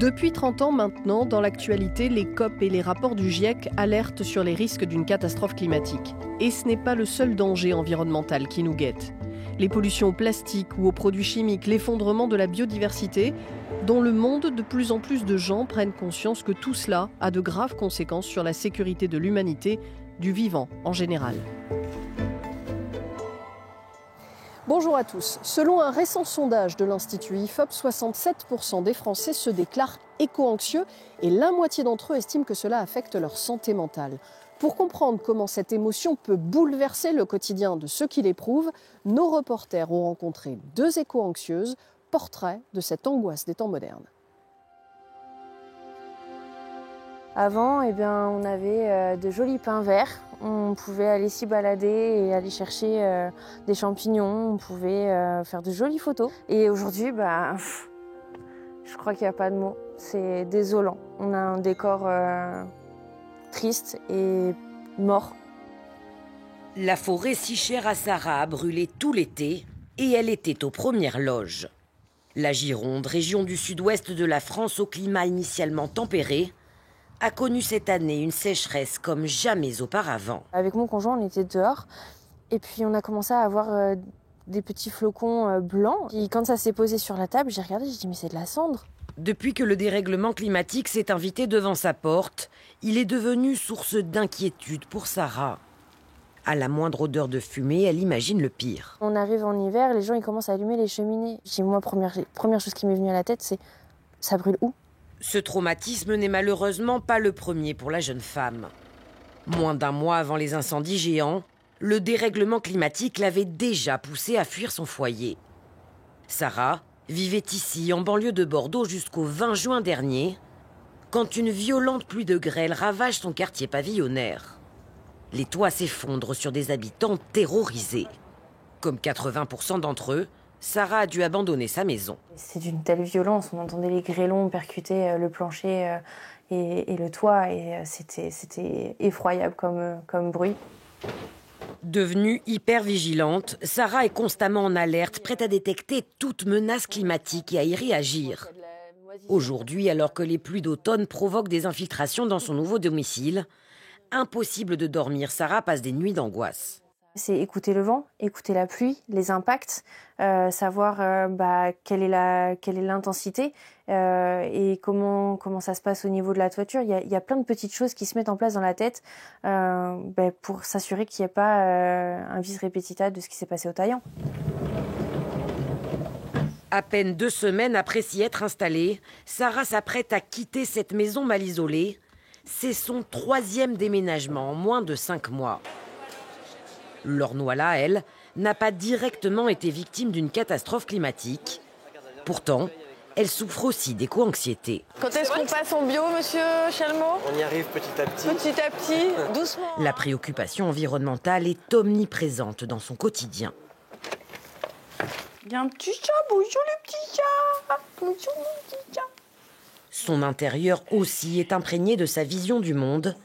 Depuis 30 ans maintenant, dans l'actualité, les COP et les rapports du GIEC alertent sur les risques d'une catastrophe climatique. Et ce n'est pas le seul danger environnemental qui nous guette. Les pollutions au plastique ou aux produits chimiques, l'effondrement de la biodiversité, dans le monde, de plus en plus de gens prennent conscience que tout cela a de graves conséquences sur la sécurité de l'humanité, du vivant en général. Bonjour à tous. Selon un récent sondage de l'Institut IFOP, 67% des Français se déclarent éco-anxieux et la moitié d'entre eux estiment que cela affecte leur santé mentale. Pour comprendre comment cette émotion peut bouleverser le quotidien de ceux qui l'éprouvent, nos reporters ont rencontré deux éco-anxieuses, portrait de cette angoisse des temps modernes. Avant, on avait de jolis pins verts. On pouvait aller s'y balader et aller chercher des champignons. On pouvait faire de jolies photos. Et aujourd'hui, je crois qu'il n'y a pas de mots. C'est désolant. On a un décor triste et mort. La forêt si chère à Sarah a brûlé tout l'été et elle était aux premières loges. La Gironde, région du sud-ouest de la France au climat initialement tempéré, a connu cette année une sécheresse comme jamais auparavant. Avec mon conjoint, on était dehors et puis on a commencé à avoir des petits flocons blancs. Et quand ça s'est posé sur la table, j'ai regardé, j'ai dit mais c'est de la cendre. Depuis que le dérèglement climatique s'est invité devant sa porte, il est devenu source d'inquiétude pour Sarah. À la moindre odeur de fumée, elle imagine le pire. On arrive en hiver, les gens ils commencent à allumer les cheminées. J'ai dit moi, première chose qui m'est venue à la tête, c'est ça brûle où ? Ce traumatisme n'est malheureusement pas le premier pour la jeune femme. Moins d'un mois avant les incendies géants, le dérèglement climatique l'avait déjà poussée à fuir son foyer. Sarah vivait ici, en banlieue de Bordeaux, jusqu'au 20 juin dernier, quand une violente pluie de grêle ravage son quartier pavillonnaire. Les toits s'effondrent sur des habitants terrorisés. Comme 80% d'entre eux, Sarah a dû abandonner sa maison. C'est d'une telle violence, on entendait les grêlons percuter le plancher et le toit, et c'était effroyable comme bruit. Devenue hyper vigilante, Sarah est constamment en alerte, prête à détecter toute menace climatique et à y réagir. Aujourd'hui, alors que les pluies d'automne provoquent des infiltrations dans son nouveau domicile, impossible de dormir, Sarah passe des nuits d'angoisse. C'est écouter le vent, écouter la pluie, les impacts, savoir quelle est l'intensité et comment ça se passe au niveau de la toiture. Il y a plein de petites choses qui se mettent en place dans la tête pour s'assurer qu'il n'y ait pas un vis repetita de ce qui s'est passé au Taillan. À peine 2 semaines après s'y être installée, Sarah s'apprête à quitter cette maison mal isolée. C'est son 3e déménagement en moins de 5 mois. L'Ornois-là, elle, n'a pas directement été victime d'une catastrophe climatique. Pourtant, elle souffre aussi d'éco-anxiété. Quand est-ce qu'on passe en bio, monsieur Chalmot ? On y arrive petit à petit. Petit à petit, doucement. La préoccupation environnementale est omniprésente dans son quotidien. Il y a un petit chat, bonjour le petit chat. Bonjour mon petit chat. Son intérieur aussi est imprégné de sa vision du monde,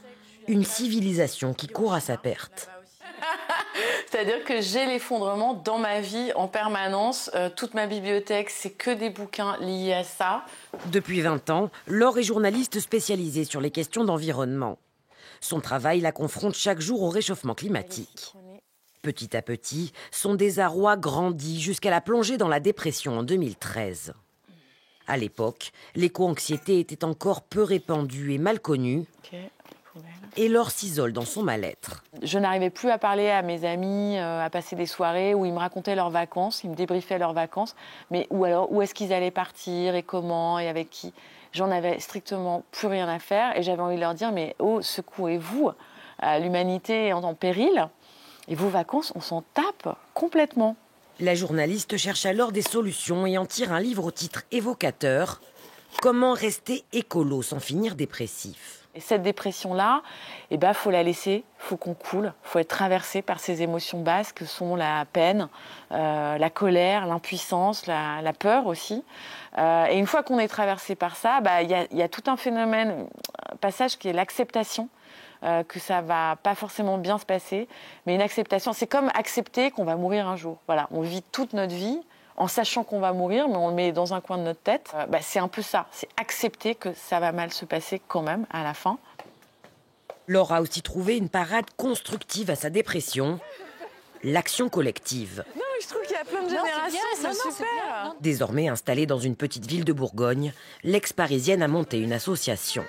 une civilisation qui court à sa perte. C'est-à-dire que j'ai l'effondrement dans ma vie en permanence. Toute ma bibliothèque, c'est que des bouquins liés à ça. Depuis 20 ans, Laure est journaliste spécialisée sur les questions d'environnement. Son travail la confronte chaque jour au réchauffement climatique. Petit à petit, son désarroi grandit jusqu'à la plongée dans la dépression en 2013. À l'époque, l'éco-anxiété était encore peu répandue et mal connue. Et Laure s'isole dans son mal-être. Je n'arrivais plus à parler à mes amis, à passer des soirées où ils me racontaient leurs vacances, ils me débriefaient leurs vacances, mais ou alors où est-ce qu'ils allaient partir et comment et avec qui. J'en avais strictement plus rien à faire et j'avais envie de leur dire mais oh, secouez-vous, l'humanité est en péril et vos vacances, on s'en tape complètement. La journaliste cherche alors des solutions et en tire un livre au titre évocateur « Comment rester écolo sans finir dépressif ». Et cette dépression-là, faut la laisser, faut qu'on coule, faut être traversé par ces émotions basses que sont la peine, la colère, l'impuissance, la peur aussi. Et une fois qu'on est traversé par ça, y a tout un phénomène, un passage qui est l'acceptation, que ça va pas forcément bien se passer, mais une acceptation, c'est comme accepter qu'on va mourir un jour. Voilà, on vit toute notre vie en sachant qu'on va mourir, mais on le met dans un coin de notre tête. C'est un peu ça, c'est accepter que ça va mal se passer quand même à la fin. Laure a aussi trouvé une parade constructive à sa dépression, l'action collective. Non, mais je trouve qu'il y a plein de générations, c'est super. Désormais installée dans une petite ville de Bourgogne, l'ex-parisienne a monté une association.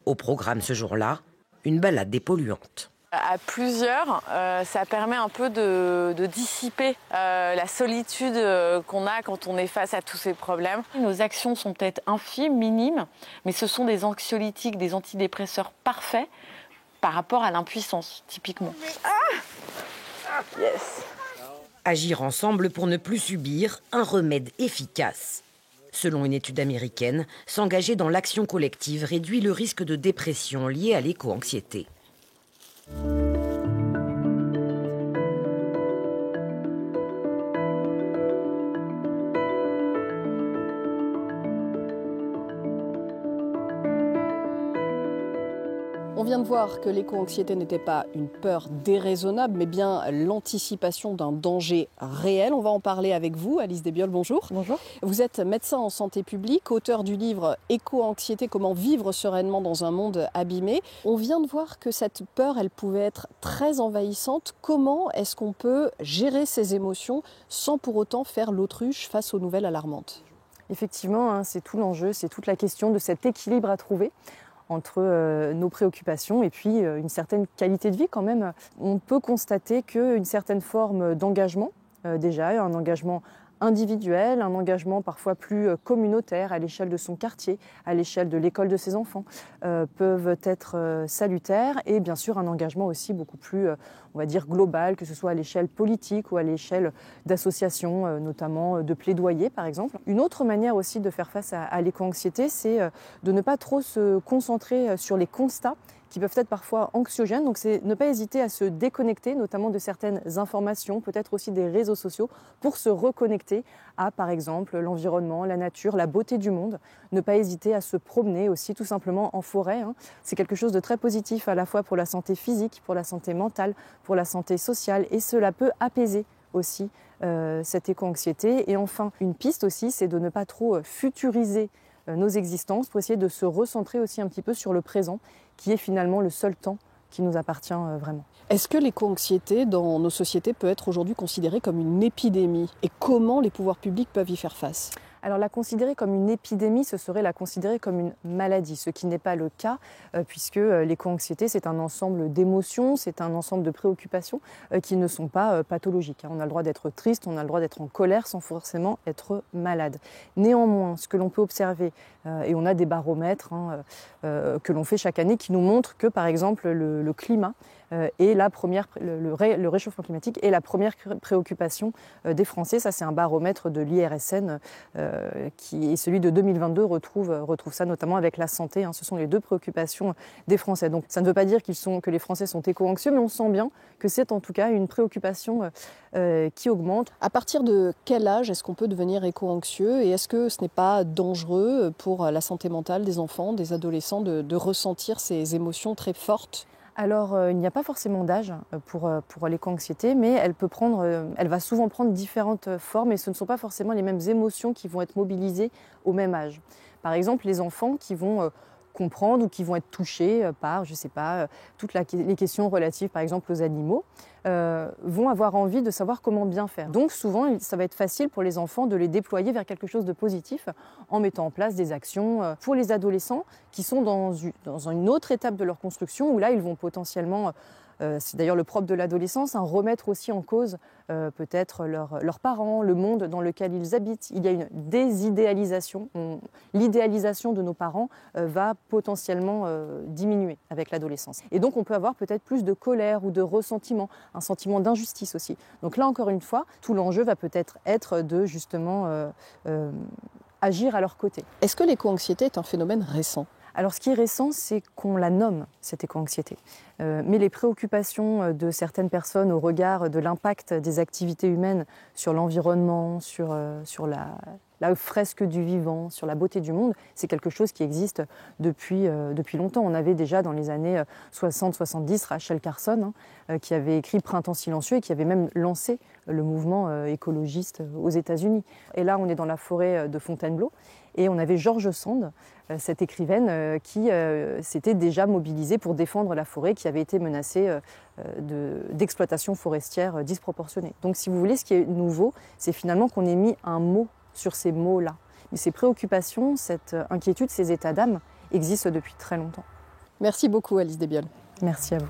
Au programme ce jour-là, une balade dépolluante. À plusieurs, ça permet un peu de dissiper la solitude qu'on a quand on est face à tous ces problèmes. Nos actions sont peut-être infimes, minimes, mais ce sont des anxiolytiques, des antidépresseurs parfaits par rapport à l'impuissance, typiquement. Yes. Agir ensemble pour ne plus subir, un remède efficace. Selon une étude américaine, s'engager dans l'action collective réduit le risque de dépression lié à l'éco-anxiété. On vient de voir que l'éco-anxiété n'était pas une peur déraisonnable, mais bien l'anticipation d'un danger réel. On va en parler avec vous, Alice Desbioles, bonjour. Bonjour. Vous êtes médecin en santé publique, auteur du livre « Éco-anxiété, comment vivre sereinement dans un monde abîmé ». On vient de voir que cette peur, elle pouvait être très envahissante. Comment est-ce qu'on peut gérer ses émotions sans pour autant faire l'autruche face aux nouvelles alarmantes ? Effectivement, c'est tout l'enjeu, c'est toute la question de cet équilibre à trouver entre nos préoccupations et puis une certaine qualité de vie quand même. On peut constater qu'une certaine forme d'engagement, déjà un engagement individuel, un engagement parfois plus communautaire à l'échelle de son quartier, à l'échelle de l'école de ses enfants, peuvent être salutaires et bien sûr un engagement aussi beaucoup plus, on va dire, global, que ce soit à l'échelle politique ou à l'échelle d'associations, notamment de plaidoyer par exemple. Une autre manière aussi de faire face à l'éco-anxiété, c'est de ne pas trop se concentrer sur les constats qui peuvent être parfois anxiogènes. Donc c'est ne pas hésiter à se déconnecter, notamment de certaines informations, peut-être aussi des réseaux sociaux, pour se reconnecter à, par exemple, l'environnement, la nature, la beauté du monde. Ne pas hésiter à se promener aussi, tout simplement, en forêt. C'est quelque chose de très positif, à la fois pour la santé physique, pour la santé mentale, pour la santé sociale, et cela peut apaiser aussi cette éco-anxiété. Et enfin, une piste aussi, c'est de ne pas trop futuriser nos existences pour essayer de se recentrer aussi un petit peu sur le présent, qui est finalement le seul temps qui nous appartient vraiment. Est-ce que l'éco-anxiété dans nos sociétés peut être aujourd'hui considérée comme une épidémie ? Et comment les pouvoirs publics peuvent y faire face ? Alors la considérer comme une épidémie, ce serait la considérer comme une maladie, ce qui n'est pas le cas, puisque l'éco-anxiété, c'est un ensemble d'émotions, c'est un ensemble de préoccupations qui ne sont pas pathologiques. On a le droit d'être triste, on a le droit d'être en colère sans forcément être malade. Néanmoins, ce que l'on peut observer, et on a des baromètres que l'on fait chaque année qui nous montrent que, par exemple, le climat est le réchauffement climatique est la première préoccupation des Français. Ça, c'est un baromètre de l'IRSN qui est celui de 2022, retrouve ça notamment avec la santé. Ce sont les deux préoccupations des Français. Donc ça ne veut pas dire que les Français sont éco-anxieux, mais on sent bien que c'est en tout cas une préoccupation qui augmente. À partir de quel âge est-ce qu'on peut devenir éco-anxieux et est-ce que ce n'est pas dangereux pour la santé mentale des enfants, des adolescents de ressentir ces émotions très fortes ? Alors, il n'y a pas forcément d'âge pour l'éco-anxiété, mais elle va souvent prendre différentes formes et ce ne sont pas forcément les mêmes émotions qui vont être mobilisées au même âge. Par exemple, les enfants qui vont comprendre ou qui vont être touchés par, je ne sais pas, toutes les questions relatives par exemple aux animaux, vont avoir envie de savoir comment bien faire. Donc souvent, ça va être facile pour les enfants de les déployer vers quelque chose de positif en mettant en place des actions. Pour les adolescents qui sont dans une autre étape de leur construction où là, ils vont potentiellement, c'est d'ailleurs le propre de l'adolescence, remettre aussi en cause peut-être leurs parents, le monde dans lequel ils habitent. Il y a une désidéalisation. L'idéalisation de nos parents va potentiellement diminuer avec l'adolescence. Et donc on peut avoir peut-être plus de colère ou de ressentiment, un sentiment d'injustice aussi. Donc là encore une fois, tout l'enjeu va peut-être être de justement agir à leur côté. Est-ce que l'éco-anxiété est un phénomène récent ? Alors ce qui est récent, c'est qu'on la nomme, cette éco-anxiété. Mais les préoccupations de certaines personnes au regard de l'impact des activités humaines sur l'environnement, sur la fresque du vivant, sur la beauté du monde, c'est quelque chose qui existe depuis longtemps. On avait déjà dans les années 60-70 Rachel Carson qui avait écrit Printemps silencieux et qui avait même lancé le mouvement écologiste aux États-Unis. Et là, on est dans la forêt de Fontainebleau et on avait George Sand, cette écrivaine qui s'était déjà mobilisée pour défendre la forêt qui avait été menacée d'exploitation forestière disproportionnée. Donc si vous voulez, ce qui est nouveau, c'est finalement qu'on ait mis un mot sur ces mots-là. Mais ces préoccupations, cette inquiétude, ces états d'âme existent depuis très longtemps. Merci beaucoup Alice Desbioles. Merci à vous.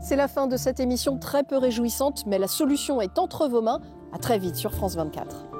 C'est la fin de cette émission très peu réjouissante, mais la solution est entre vos mains. À très vite sur France 24.